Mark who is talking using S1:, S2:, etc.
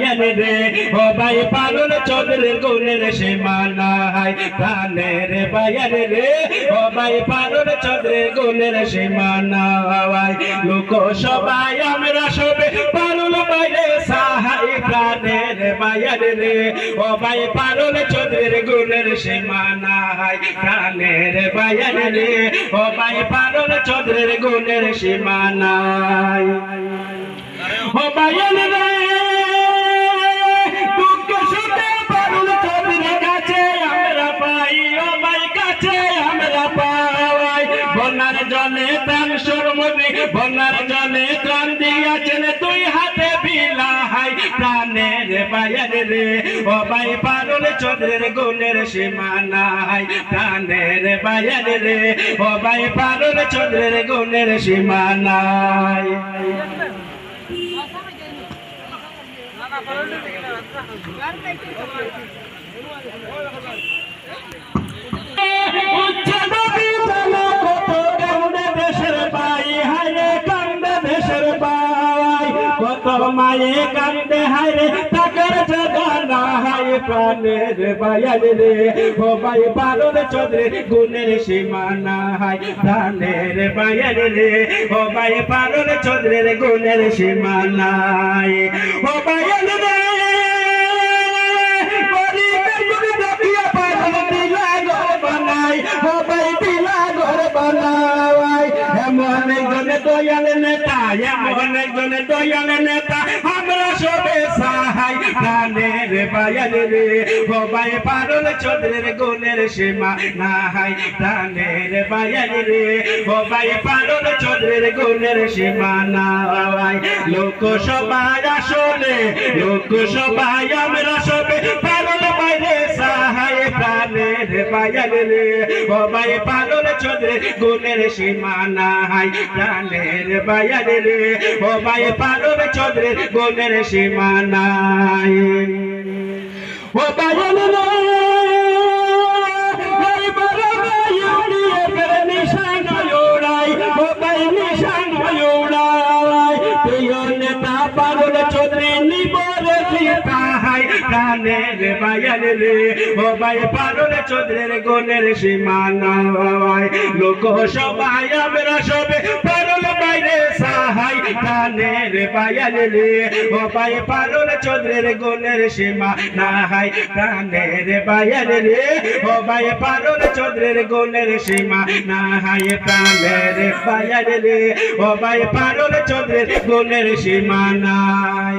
S1: বায়ান রে ও ভাই পারুল চৌধুরীর গুণের সীমা নাই প্রাণের বায়ান রে ও ভাই পারুল চৌধুরীর গুণের সীমা নাই লোক সবাই আমরা সবে পারুল বাইরে সাহাই প্রাণের বায়ান রে ও ভাই পারুল চৌধুরীর গুণের সীমা নাই প্রাণের বায়ান রে ও ভাই পারুল চৌধুরীর গুণের সীমা নাই ও বায়ান রে দুঃখ সুখে পারুল চৌধুরীর কাছে আমরা পাই ও ভাই কাছে আমরা পাই বন্যার জলে ত্রাণ সরমতি বন্যার জলে ত্রাণ দিয়াছেন দুই হাতে বিলাহাই প্রাণের বায়ান রে ও ভাই পারুল চৌধুরীর গুণের সীমা নাই প্রাণের বায়ান রে ও ভাই পারুল চৌধুরীর গুণের সীমা নাই কত মায়ে কান্দে হায় টাকার জায়গা না হায় প্রাণের বায়ান রে ও ভাই পারুল চৌধুরীর গুণের সীমা নাই প্রাণের বায়ান রে ও ভাই পারুল চৌধুরীর গুণের সীমা নাই ও বায়ান রে দয়াল নেতা এমন একজন দয়াল নেতা আমরা সবে সাহাই প্রাণের বায়ান রে ও ভাই পারুল চৌধুরীর গুণের সীমা নাই প্রাণের বায়ান রে ও ভাই পারুল চৌধুরীর গুণের সীমা নাই লোক সবাই আসলে লোক সবাই আমরা সবে পারুল বাইরে সাহাই প্রাণের বায়ান রে ও ভাই পারুল চৌধুরীর গুণের সীমা নাই প্রাণের বায়ান রে ও ভাই পারুল চৌধুরীর গুণের সীমা নাই ও বায়ান রে পারুল চৌধুরী নিবরে তাহাই প্রাণের বায়ান রে ও ভাই পারুল চৌধুরীর গুণের সীমা নাই লোক সবাই আমরা সবে পারুল বাইরে সাহাই প্রাণের বায়ান রে ও ভাই পারুল চৌধুরীর গুণের সীমা নাই প্রাণের বায়ান রে ও ভাই পারুল চৌধুরীর গুণের সীমা নাই প্রাণের বায়ান রে ও ভাই পারুল চৌধুরীর গুণের সীমা নাই।